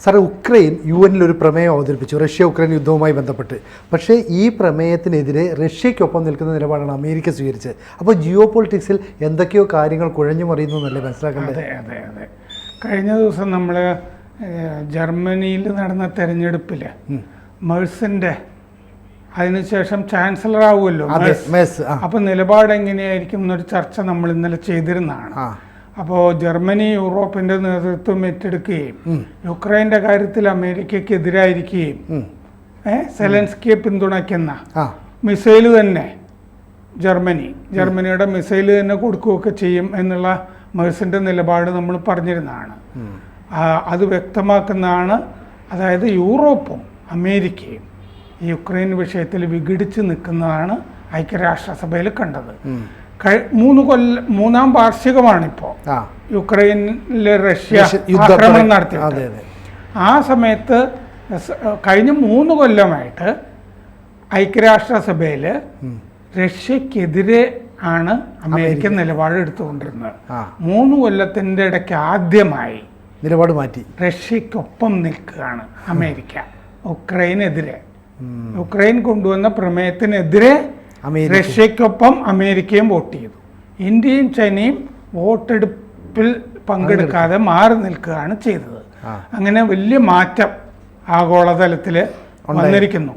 സാറേ, Ukraine UN ഒരു പ്രമേയം അവതരിപ്പിച്ചു റഷ്യ ഉക്രൈൻ യുദ്ധവുമായി ബന്ധപ്പെട്ട്. പക്ഷേ ഈ പ്രമേയത്തിനെതിരെ റഷ്യയ്ക്കൊപ്പം നിൽക്കുന്ന നിലപാടാണ് അമേരിക്ക സ്വീകരിച്ചത്. അപ്പോൾ ജിയോ പൊളിറ്റിക്സിൽ എന്തൊക്കെയോ കാര്യങ്ങൾ കുഴഞ്ഞു മറിയുന്നു എന്നല്ലേ മനസ്സിലാക്കേണ്ടത്? അതെ. കഴിഞ്ഞ ദിവസം നമ്മൾ ജർമ്മനിയിൽ നടന്ന തെരഞ്ഞെടുപ്പിൽ മെഴ്സിൻ്റെ അതിനുശേഷം ചാൻസലർ ആവുമല്ലോ, അപ്പോൾ നിലപാട് എങ്ങനെയായിരിക്കും എന്നൊരു ചർച്ച നമ്മൾ ഇന്നലെ ചെയ്തിരുന്നതാണ്. അപ്പോൾ ജർമ്മനി യൂറോപ്പിൻ്റെ നേതൃത്വം ഏറ്റെടുക്കുകയും യുക്രൈൻ്റെ കാര്യത്തിൽ അമേരിക്കയ്ക്കെതിരായിരിക്കുകയും സെലൻസ്കിയെ പിന്തുണയ്ക്കുന്ന മിസൈല് തന്നെ ജർമ്മനിയുടെ മിസൈല് തന്നെ കൊടുക്കുകയൊക്കെ ചെയ്യും എന്നുള്ള മെഴ്സിൻ്റെ നിലപാട് നമ്മൾ പറഞ്ഞിരുന്നതാണ്. അത് വ്യക്തമാക്കുന്നതാണ്. അതായത് യൂറോപ്പും അമേരിക്കയും ഈ യുക്രൈൻ വിഷയത്തിൽ വിഘടിച്ച് നിൽക്കുന്നതാണ് ഐക്യരാഷ്ട്രസഭയിൽ കണ്ടത്. മൂന്നാം വാർഷികമാണിപ്പോൾ യുക്രൈനിലെ റഷ്യ ആക്രമണം നടത്തിയത്. ആ സമയത്ത് കഴിഞ്ഞ 3 കൊല്ലമായിട്ട് ഐക്യരാഷ്ട്രസഭയിൽ റഷ്യക്കെതിരെ ആണ് അമേരിക്ക നിലപാട് എടുത്തുകൊണ്ടിരുന്നത്. 3 കൊല്ലത്തിൻ്റെ ഇടയ്ക്ക് ആദ്യമായി നിലപാട് മാറ്റി റഷ്യക്കൊപ്പം നിൽക്കുകയാണ് അമേരിക്ക. ഉക്രൈനെതിരെ യുക്രൈൻ കൊണ്ടുവന്ന പ്രമേയത്തിനെതിരെ റഷ്യക്കൊപ്പം അമേരിക്കയും വോട്ട് ചെയ്തു. ഇന്ത്യയും ചൈനയും വോട്ടെടുപ്പിൽ പങ്കെടുക്കാതെ മാറി നിൽക്കുകയാണ് ചെയ്തത്. അങ്ങനെ വലിയ മാറ്റം ആഗോളതലത്തിൽ വന്നിരിക്കുന്നു.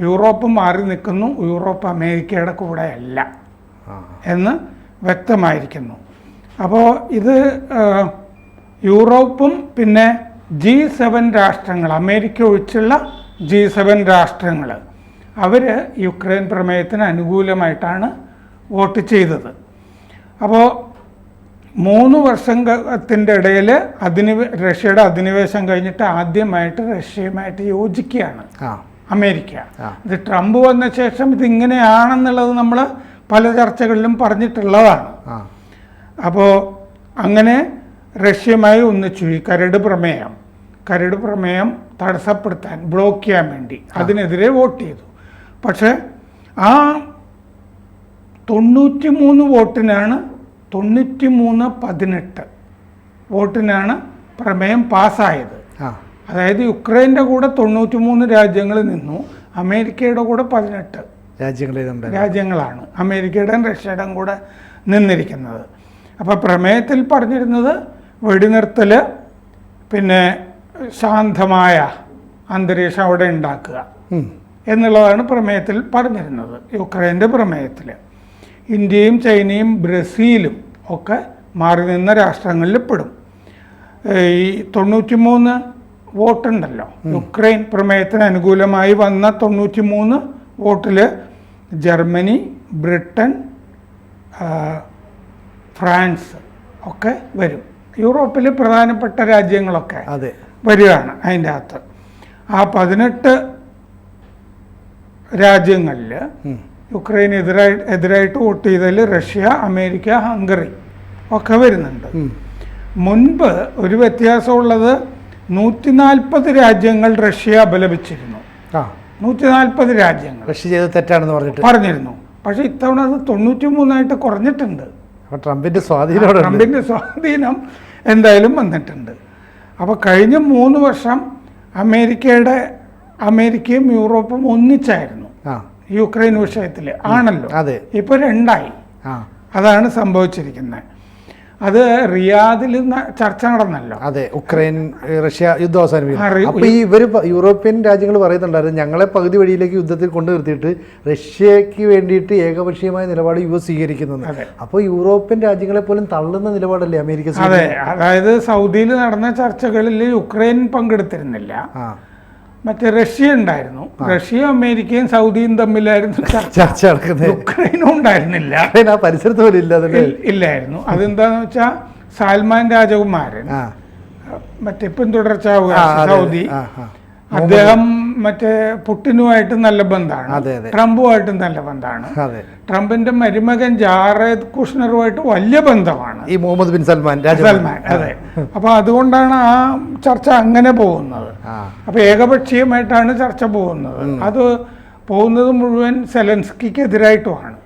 യൂറോപ്പ് മാറി നിൽക്കുന്നു, യൂറോപ്പ് അമേരിക്കയുടെ കൂടെ അല്ല എന്ന് വ്യക്തമായിരിക്കുന്നു. അപ്പോൾ ഇത് യൂറോപ്പും പിന്നെ G7 രാഷ്ട്രങ്ങൾ, അമേരിക്ക ഒഴിച്ചുള്ള G7 രാഷ്ട്രങ്ങൾ, അവർ യുക്രൈൻ പ്രമേയത്തിന് അനുകൂലമായിട്ടാണ് വോട്ട് ചെയ്തത്. അപ്പോൾ 3 വർഷത്തിൻ്റെ ഇടയിൽ റഷ്യയുടെ അധിനിവേശം കഴിഞ്ഞിട്ട് ആദ്യമായിട്ട് റഷ്യയുമായിട്ട് യോജിക്കുകയാണ് അമേരിക്ക. ഇത് ട്രംപ് വന്ന ശേഷം ഇതിങ്ങനെയാണെന്നുള്ളത് നമ്മൾ പല ചർച്ചകളിലും പറഞ്ഞിട്ടുള്ളതാണ്. അപ്പോൾ അങ്ങനെ റഷ്യയുമായി ഒന്നിച്ചു ഈ കരട് പ്രമേയം തടസ്സപ്പെടുത്താൻ, ബ്ലോക്ക് ചെയ്യാൻ വേണ്ടി അതിനെതിരെ വോട്ട് ചെയ്തു. പക്ഷേ ആ 93 വോട്ടിനാണ് 93-18 വോട്ടിനാണ് പ്രമേയം പാസ്സായത്. അതായത് യുക്രൈൻ്റെ കൂടെ 93 രാജ്യങ്ങൾ നിന്നു, അമേരിക്കയുടെ കൂടെ 18 രാജ്യങ്ങളാണ് അമേരിക്കയുടെയും റഷ്യയുടെയും കൂടെ നിന്നിരിക്കുന്നത്. അപ്പോൾ പ്രമേയത്തിൽ പറഞ്ഞിരുന്നത് വെടിനിർത്തൽ, പിന്നെ ശാന്തമായ അന്തരീക്ഷം അവിടെ ഉണ്ടാക്കുക എന്നുള്ളതാണ് പ്രമേയത്തിൽ പറഞ്ഞിരുന്നത്. യുക്രൈൻ്റെ പ്രമേയത്തിൽ ഇന്ത്യയും ചൈനയും ബ്രസീലും ഒക്കെ മാറി നിന്ന രാഷ്ട്രങ്ങളിൽ പെടും. ഈ 93 വോട്ടുണ്ടല്ലോ, യുക്രൈൻ പ്രമേയത്തിന് അനുകൂലമായി വന്ന 93 വോട്ടിൽ ജർമ്മനി, ബ്രിട്ടൻ, ഫ്രാൻസ് ഒക്കെ വരും. യൂറോപ്പിൽ പ്രധാനപ്പെട്ട രാജ്യങ്ങളൊക്കെ വരികയാണ് അതിൻ്റെ അകത്ത്. ആ 18 രാജ്യങ്ങളിൽ യുക്രൈൻ എതിരായിട്ട് വോട്ട് ചെയ്തതിൽ റഷ്യ, അമേരിക്ക, ഹംഗറി ഒക്കെ വരുന്നുണ്ട്. മുൻപ് ഒരു വ്യത്യാസമുള്ളത് 140 രാജ്യങ്ങൾ റഷ്യ അപലപിച്ചിരുന്നു. 140 രാജ്യങ്ങൾ റഷ്യ ചെയ്തത് തെറ്റാണെന്ന് പറഞ്ഞിരുന്നു. പക്ഷെ ഇത്തവണ അത് 93 കുറഞ്ഞിട്ടുണ്ട്. ട്രംപിൻ്റെ സ്വാധീനം എന്തായാലും വന്നിട്ടുണ്ട്. അപ്പോൾ കഴിഞ്ഞ 3 വർഷം അമേരിക്കയും യൂറോപ്പും ഒന്നിച്ചായിരുന്നു യുക്രൈൻ വിഷയത്തിൽ ആണല്ലോ. ഇപ്പൊ 2ആയി. അതാണ് സംഭവിച്ചിരിക്കുന്നത്. അത് റിയാദിൽ ചർച്ച നടന്നല്ലോ. ഉക്രൈൻ റഷ്യ യുദ്ധം അവസാനിപ്പിക്കും. അപ്പോൾ ഈ യൂറോപ്യൻ രാജ്യങ്ങൾ പറയുന്നുണ്ടായിരുന്നു, ഞങ്ങളെ പകുതി വഴിയിലേക്ക് യുദ്ധത്തിൽ കൊണ്ടു നിർത്തിയിട്ട് റഷ്യക്ക് വേണ്ടിയിട്ട് ഏകപക്ഷീയമായ നിലപാട് US സ്വീകരിക്കുന്നത്. അപ്പോൾ യൂറോപ്യൻ രാജ്യങ്ങളെ പോലും തള്ളുന്ന നിലപാടല്ലേ അമേരിക്ക? അതായത് സൗദിയിൽ നടന്ന ചർച്ചകളിൽ യുക്രൈൻ പങ്കെടുത്തിരുന്നില്ല, മറ്റേ റഷ്യ ഉണ്ടായിരുന്നു. റഷ്യയും അമേരിക്കയും സൗദിയും തമ്മിലായിരുന്നു ചർച്ച നടക്കുന്നത്. യുക്രൈനും ഉണ്ടായിരുന്നില്ല, പരിസരത്ത് പോലും ഇല്ലായിരുന്നു. അതെന്താന്ന് വെച്ചാൽ സാൽമാൻ രാജകുമാരൻ മറ്റേ പിന്തുടർച്ചാവകാശി സൗദി, അദ്ദേഹം മറ്റേ പുടിനുമായിട്ട് നല്ല ബന്ധമാണ്, ട്രംപുമായിട്ടും നല്ല ബന്ധമാണ്. ട്രംപിന്റെ മരുമകൻ ജാറേദ് കുഷ്ണറുമായിട്ട് വലിയ ബന്ധമാണ് ഈ മുഹമ്മദ് ബിൻ സൽമാൻ. അതെ. അപ്പൊ അതുകൊണ്ടാണ് ആ ചർച്ച അങ്ങനെ പോകുന്നത്. അപ്പൊ ഏകപക്ഷീയമായിട്ടാണ് ചർച്ച പോകുന്നത്. അത് പോകുന്നത് മുഴുവൻ സെലൻസ്കിക്ക് എതിരായിട്ടുമാണ്.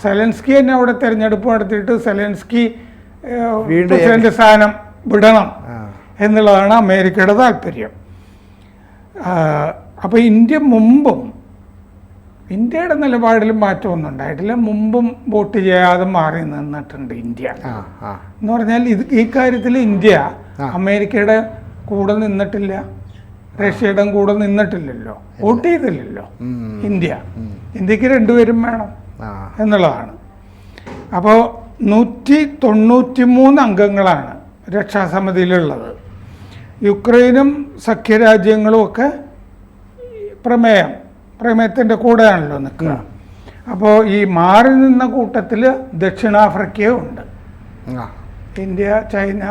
സെലൻസ്കി തന്നെ അവിടെ തെരഞ്ഞെടുപ്പ് നടത്തിയിട്ട് സെലൻസ്കി പ്രസിഡന്റ് സ്ഥാനം വിടണം എന്നുള്ളതാണ് അമേരിക്കയുടെ താല്പര്യം. അപ്പോൾ ഇന്ത്യ മുമ്പും ഇന്ത്യയുടെ നിലപാടിൽ മാറ്റമൊന്നും ഉണ്ടായിട്ടില്ല. മുമ്പും വോട്ട് ചെയ്യാതെ മാറി നിന്നിട്ടുണ്ട് ഇന്ത്യ. എന്ന് പറഞ്ഞാൽ ഈ കാര്യത്തിൽ ഇന്ത്യ അമേരിക്കയുടെ കൂടെ നിന്നിട്ടില്ല, റഷ്യയുടെ കൂടെ നിന്നിട്ടില്ലല്ലോ, വോട്ട് ചെയ്തില്ലല്ലോ ഇന്ത്യക്ക് രണ്ടുപേരും വേണം എന്നുള്ളതാണ്. അപ്പോൾ 193 അംഗങ്ങളാണ് രക്ഷാസമിതിയിലുള്ളത്. യുക്രൈനും സഖ്യരാജ്യങ്ങളും ഒക്കെ പ്രമേയത്തിൻ്റെ കൂടെയാണല്ലോ നിൽക്കുക. അപ്പോൾ ഈ മാറി നിന്ന കൂട്ടത്തിൽ ദക്ഷിണാഫ്രിക്കയും ഉണ്ട്. ഇന്ത്യ, ചൈന,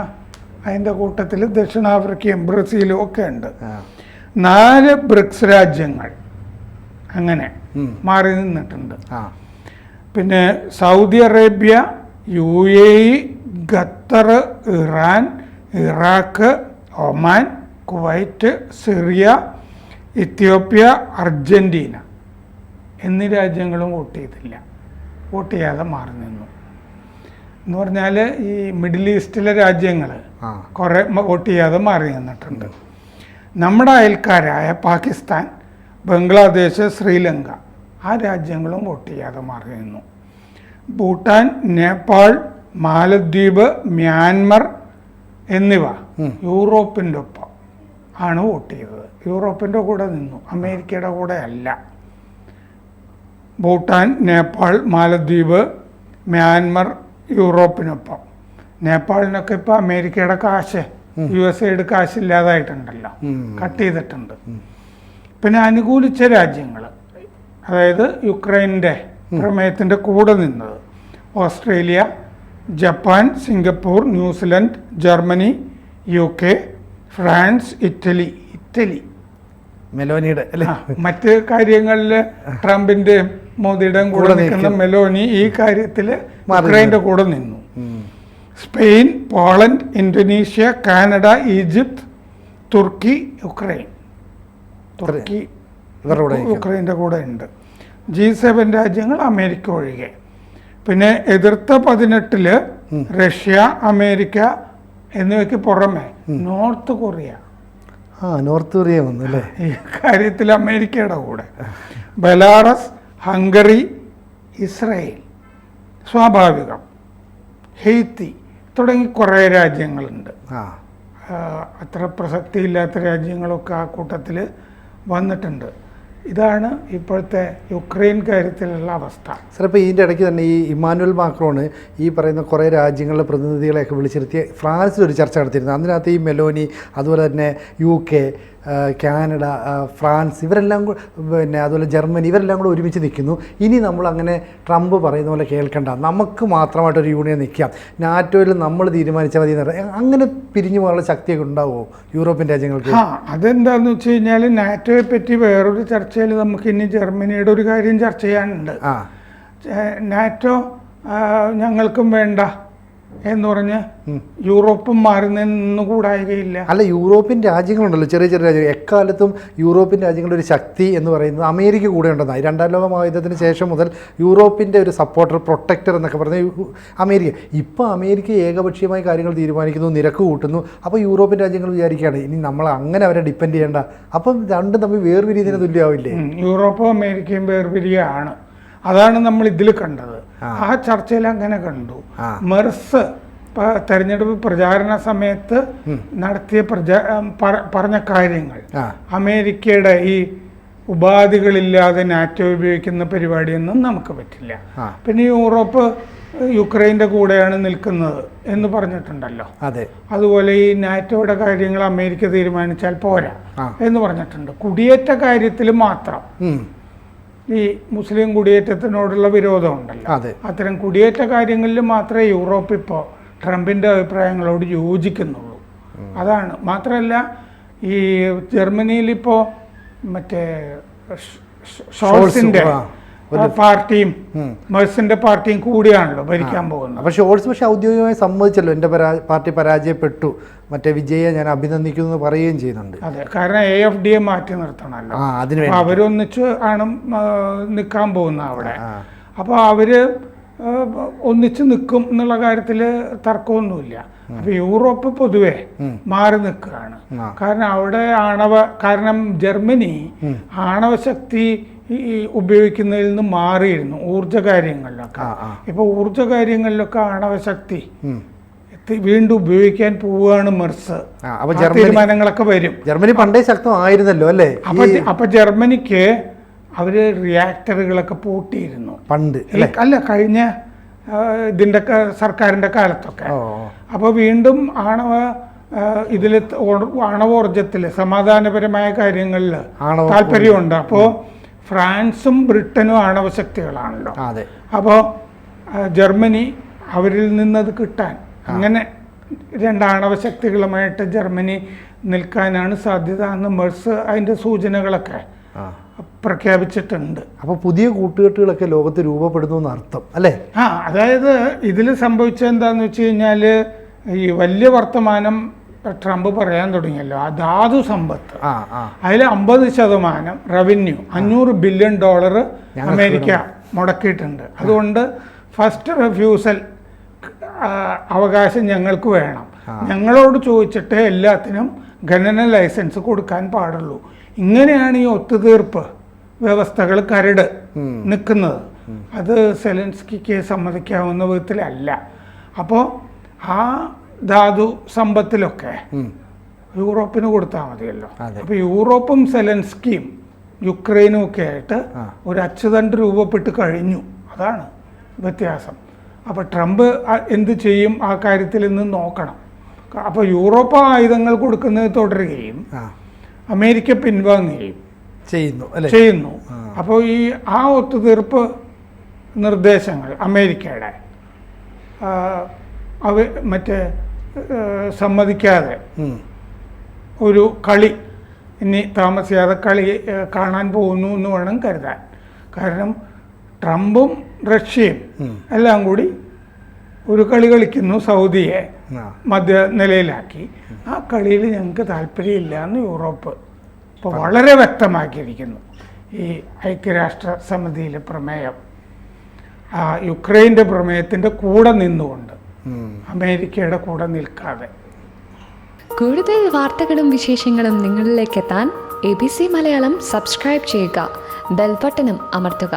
അതിൻ്റെ കൂട്ടത്തിൽ ദക്ഷിണാഫ്രിക്കയും ബ്രസീലും ഒക്കെ ഉണ്ട്. 4 ബ്രിക്സ് രാജ്യങ്ങൾ അങ്ങനെ മാറി നിന്നിട്ടുണ്ട്. പിന്നെ Saudi Arabia, UAE, Qatar, Iran, Iraq, Oman, Kuwait, Syria, Ethiopia, Argentina എന്നീ രാജ്യങ്ങളും വോട്ട് ചെയ്തില്ല, വോട്ട് ചെയ്യാതെ മാറി നിന്നു. എന്ന് പറഞ്ഞാൽ ഈ മിഡിൽ ഈസ്റ്റിലെ രാജ്യങ്ങൾ കുറേ വോട്ട് ചെയ്യാതെ മാറി നിന്നിട്ടുണ്ട്. നമ്മുടെ അയൽക്കാരായ പാകിസ്ഥാൻ, ബംഗ്ലാദേശ്, ശ്രീലങ്ക ആ രാജ്യങ്ങളും വോട്ട് ചെയ്യാതെ മാറി നിന്നു. ഭൂട്ടാൻ, നേപ്പാൾ, മാലദ്വീപ്, മ്യാൻമർ എന്നിവ യൂറോപ്പിൻ്റെ ഒപ്പം ആണ് വോട്ട് ചെയ്തത്. യൂറോപ്പിൻ്റെ കൂടെ നിന്നു, അമേരിക്കയുടെ കൂടെ അല്ല. ഭൂട്ടാൻ, നേപ്പാൾ, മാലദ്വീപ്, മ്യാൻമർ യൂറോപ്പിനൊപ്പം. നേപ്പാളിനൊക്കെ ഇപ്പോൾ അമേരിക്കയുടെ കാശ്, USA കാശില്ലാതായിട്ടുണ്ടല്ലോ, കട്ട് ചെയ്തിട്ടുണ്ട്. പിന്നെ അനുകൂലിച്ച രാജ്യങ്ങൾ, അതായത് യുക്രൈൻ്റെ പ്രമേയത്തിൻ്റെ കൂടെ നിന്നത് Australia, Japan, Singapore, New Zealand, Germany, UK, France, Italy മെലോനിയുടെ മറ്റ് കാര്യങ്ങളിൽ ട്രംപിൻ്റെയും മോദിയുടെയും കൂടെ നിൽക്കുന്ന മെലോനി ഈ കാര്യത്തിൽ യുക്രൈൻ്റെ കൂടെ നിന്നു. Spain, Poland, Indonesia, Canada, Egypt, തുർക്കി, യുക്രൈൻ്റെ കൂടെ ഉണ്ട്. G7 രാജ്യങ്ങൾ, അമേരിക്ക ഒഴികെ. പിന്നെ എതിർത്ത 18 റഷ്യ, അമേരിക്ക എന്നിവയ്ക്ക് പുറമെ നോർത്ത് കൊറിയ വന്നു അല്ലേ ഈ കാര്യത്തിൽ അമേരിക്കയുടെ കൂടെ. ബെലാറസ്, ഹംഗറി, ഇസ്രായേൽ, സ്വാഭാവികം, ഹെയ്ത്തി തുടങ്ങി കുറേ രാജ്യങ്ങളുണ്ട്. അത്ര പ്രസക്തിയില്ലാത്ത രാജ്യങ്ങളൊക്കെ ആ കൂട്ടത്തിൽ വന്നിട്ടുണ്ട്. ഇതാണ് ഇപ്പോഴത്തെ യുക്രൈൻ കാര്യത്തിലുള്ള അവസ്ഥ. സാർ, ഇപ്പോൾ ഇതിൻ്റെ ഇടയ്ക്ക് തന്നെ ഈ ഇമ്മാനുവൽ മാക്രോണ് ഈ പറയുന്ന കുറേ രാജ്യങ്ങളിലെ പ്രതിനിധികളെയൊക്കെ വിളിച്ചിരുത്തി ഫ്രാൻസിലൊരു ചർച്ച നടത്തിയിരുന്നു. അതിനകത്ത് ഈ മെലോനി, അതുപോലെ തന്നെ UK, കാനഡ, ഫ്രാൻസ് ഇവരെല്ലാം പിന്നെ അതുപോലെ ജർമ്മനി ഇവരെല്ലാം കൂടെ ഒരുമിച്ച് നിൽക്കുന്നു. ഇനി നമ്മൾ അങ്ങനെ ട്രംപ് പറയുന്ന പോലെ കേൾക്കണ്ട, നമുക്ക് മാത്രമായിട്ടൊരു യൂണിയൻ നിൽക്കാം, നാറ്റോയിൽ നമ്മൾ തീരുമാനിച്ചാൽ മതി എന്ന് പറയാം. അങ്ങനെ പിരിഞ്ഞു പോകാനുള്ള ശക്തിയൊക്കെ ഉണ്ടാവുമോ യൂറോപ്യൻ രാജ്യങ്ങൾക്ക്? അതെന്താണെന്ന് വെച്ച് കഴിഞ്ഞാൽ നാറ്റോയെ പറ്റി വേറൊരു ചർച്ചയിൽ നമുക്ക് ഇനി ജർമ്മനിയുടെ ഒരു കാര്യം ചർച്ച ചെയ്യാനുണ്ട്. നാറ്റോ ഞങ്ങൾക്കും വേണ്ട എന്ന് പറഞ്ഞ് യൂറോപ്പും മാറി നിന്നുകൂടായികയില്ല. അല്ല, യൂറോപ്യൻ രാജ്യങ്ങളുണ്ടല്ലോ, ചെറിയ ചെറിയ രാജ്യങ്ങൾ. എക്കാലത്തും യൂറോപ്യൻ രാജ്യങ്ങളുടെ ഒരു ശക്തി എന്ന് പറയുന്നത് അമേരിക്ക കൂടെ ഉണ്ടെന്നായി. 2ാം ലോക മഹായുദ്ധത്തിന് ശേഷം മുതൽ യൂറോപ്പിൻ്റെ ഒരു സപ്പോർട്ടർ, പ്രൊട്ടക്ടർ എന്നൊക്കെ പറഞ്ഞ അമേരിക്ക. ഇപ്പോൾ അമേരിക്ക ഏകപക്ഷീയമായി കാര്യങ്ങൾ തീരുമാനിക്കുന്നു, നിരക്ക് കൂട്ടുന്നു. അപ്പോൾ യൂറോപ്യൻ രാജ്യങ്ങൾ വിചാരിക്കുകയാണ് ഇനി നമ്മൾ അങ്ങനെ അവരെ ഡിപ്പെൻഡ് ചെയ്യേണ്ട. അപ്പം രണ്ടും തമ്മിൽ വേർപിരിയതിന് തുല്യമാവില്ലേ? യൂറോപ്പും അമേരിക്കയും വേർപിരിയാണ്. അതാണ് നമ്മൾ ഇതിൽ കണ്ടത്. ആ ചർച്ചയിൽ അങ്ങനെ കണ്ടു. മെർസ് തെരഞ്ഞെടുപ്പ് പ്രചാരണ സമയത്ത് നടത്തിയ പറഞ്ഞ കാര്യങ്ങൾ, അമേരിക്കയുടെ ഈ ഉപാധികളില്ലാതെ നാറ്റോ ഉപയോഗിക്കുന്ന പരിപാടിയൊന്നും നമുക്ക് പറ്റില്ല. പിന്നെ യൂറോപ്പ് യുക്രൈൻ്റെ കൂടെയാണ് നിൽക്കുന്നത് എന്ന് പറഞ്ഞിട്ടുണ്ടല്ലോ. അതുപോലെ ഈ നാറ്റോയുടെ കാര്യങ്ങൾ അമേരിക്ക തീരുമാനിച്ചാൽ പോരാ എന്ന് പറഞ്ഞിട്ടുണ്ട്. കുടിയേറ്റ കാര്യത്തിൽ മാത്രം ഈ മുസ്ലിം കുടിയേറ്റത്തിനോടുള്ള വിരോധമുണ്ടല്ലോ, അത്തരം കുടിയേറ്റ കാര്യങ്ങളിൽ മാത്രമേ യൂറോപ്പ് ഇപ്പോൾ ട്രംപിൻ്റെ അഭിപ്രായങ്ങളോട് യോജിക്കുന്നുള്ളൂ. അതാണ്. മാത്രമല്ല ഈ ജർമ്മനിയിലിപ്പോൾ മറ്റേ ഷോൾസിൻ്റെ പാർട്ടിയും മെഴ്സിൻ്റെ പാർട്ടിയും കൂടിയാണല്ലോ ഭരിക്കാൻ പോകുന്നത്. പക്ഷേ ഷോൾസ് ഔദ്യോഗികമായി സമ്മതിച്ചല്ലോ, എൻ്റെ പാർട്ടി പരാജയപ്പെട്ടു, മറ്റേ വിജയെ ഞാൻ അഭിനന്ദിക്കുന്നു എന്ന് പറയുകയും ചെയ്യുന്നുണ്ട്. അതെ, കാരണം AFD മാറ്റി നിർത്തണമല്ലോ, അവരൊന്നിച്ച് ആണ് നിൽക്കാൻ പോകുന്നത് അവിടെ. അപ്പോൾ അവര് ഒന്നിച്ച് നിൽക്കും എന്നുള്ള കാര്യത്തിൽ തർക്കമൊന്നുമില്ല. അപ്പൊ യൂറോപ്പ് പൊതുവെ മാറി നിൽക്കുകയാണ്. കാരണം അവിടെ കാരണം ജർമ്മനി ആണവശക്തി ഉപയോഗിക്കുന്നതിൽ നിന്ന് മാറിയിരുന്നു ഊർജ കാര്യങ്ങളിലൊക്കെ. ഇപ്പൊ ഊർജ കാര്യങ്ങളിലൊക്കെ ആണവശക്തി വീണ്ടും ഉപയോഗിക്കാൻ പോവുകയാണ് മെർസ്. തീരുമാനങ്ങളൊക്കെ വരും. ജർമ്മനി പണ്ടേ ശക്തമായിരുന്നല്ലോ അല്ലേ? അപ്പൊ ജർമ്മനിക്ക് അവര് റിയാക്ടറുകളൊക്കെ പൂട്ടിയിരുന്നു പണ്ട്, അല്ല കഴിഞ്ഞ ഇതിന്റെ സർക്കാരിന്റെ കാലത്തൊക്കെ. അപ്പോൾ വീണ്ടും ആണവോർജത്തിൽ സമാധാനപരമായ കാര്യങ്ങളിൽ താല്പര്യമുണ്ട്. അപ്പോൾ ഫ്രാൻസും ബ്രിട്ടനും ആണവശക്തികളാണല്ലോ. അപ്പോൾ ജർമ്മനി അവരിൽ നിന്നത് കിട്ടാൻ അങ്ങനെ രണ്ട് ആണവശക്തികളുമായിട്ട് ജർമ്മനി നിൽക്കാനാണ് സാധ്യത എന്ന് മെർസ് അതിൻ്റെ സൂചനകളൊക്കെ പ്രഖ്യാപിച്ചിട്ടുണ്ട്. അപ്പോൾ പുതിയ കൂട്ടുകെട്ടുകളൊക്കെ ലോകത്ത് രൂപപ്പെടുന്നു എന്നർത്ഥം അല്ലേ? അതായത് ഇതിൽ സംഭവിച്ചത് എന്താണെന്ന് വെച്ച് കഴിഞ്ഞാൽ ഈ വലിയ വർത്തമാനം ട്രംപ് പറയാൻ തുടങ്ങിയല്ലോ, ആ ധാതു സമ്പത്ത്, അതിൽ 50% റവന്യൂ $500 ബില്യൺ അമേരിക്ക മുടക്കിയിട്ടുണ്ട്. അതുകൊണ്ട് ഫസ്റ്റ് റിഫ്യൂസൽ അവകാശം ഞങ്ങൾക്ക് വേണം, ഞങ്ങളോട് ചോദിച്ചിട്ട് എല്ലാത്തിനും ഖനന ലൈസൻസ് കൊടുക്കാൻ പാടുള്ളൂ. ഇങ്ങനെയാണ് ഈ ഒത്തുതീർപ്പ് വ്യവസ്ഥകൾ കരട് നിൽക്കുന്നത്. അത് സെലൻസ്കിക്ക് സമ്മതിക്കാവുന്ന വിധത്തിലല്ല. അപ്പോൾ ആ ധാതു സമ്പത്തിലൊക്കെ യൂറോപ്പിന് കൊടുത്താൽ മതിയല്ലോ. അപ്പോൾ യൂറോപ്പും സെലൻസ്കിയും യുക്രൈനും ഒക്കെ ആയിട്ട് ഒരു അച്ചുതണ്ട് രൂപപ്പെട്ട് കഴിഞ്ഞു. അതാണ് വ്യത്യാസം. അപ്പോൾ ട്രംപ് എന്ത് ചെയ്യും ആ കാര്യത്തിൽ നിന്ന് നോക്കണം. അപ്പോൾ യൂറോപ്പ് ആയുധങ്ങൾ കൊടുക്കുന്നത് തുടരുകയും അമേരിക്ക പിൻവാങ്ങുകയും ചെയ്യുന്നു. അപ്പോൾ ഈ ആ ഒത്തുതീർപ്പ് നിർദ്ദേശങ്ങൾ അമേരിക്കയുടെ സമ്മതിക്കാതെ ഒരു കളി ഇനി താമസിയാതെ കാണാൻ പോകുന്നു എന്ന് വേണം കരുതാൻ. കാരണം ട്രംപും റഷ്യയും എല്ലാം കൂടി ഒരു കളി കളിക്കുന്നു, സൗദിയെ മധ്യനിലയിലാക്കി. ആ കളിയിൽ ഞങ്ങൾക്ക് താല്പര്യമില്ല എന്ന് യൂറോപ്പ് ഇപ്പോൾ വളരെ വ്യക്തമാക്കിയിരിക്കുന്നു. ഈ ഐക്യരാഷ്ട്ര സമിതിയിലെ പ്രമേയം യുക്രൈൻ്റെ പ്രമേയത്തിൻ്റെ കൂടെ നിന്നുകൊണ്ട്, അമേരിക്കയുടെ കൂടെ നിൽക്കാതെ. കൂടുതൽ വാർത്തകളും വിശേഷങ്ങളും നിങ്ങളിലേക്ക് എത്താൻ ABC മലയാളം സബ്സ്ക്രൈബ് ചെയ്യുക, ബെൽ ബട്ടണും അമർത്തുക.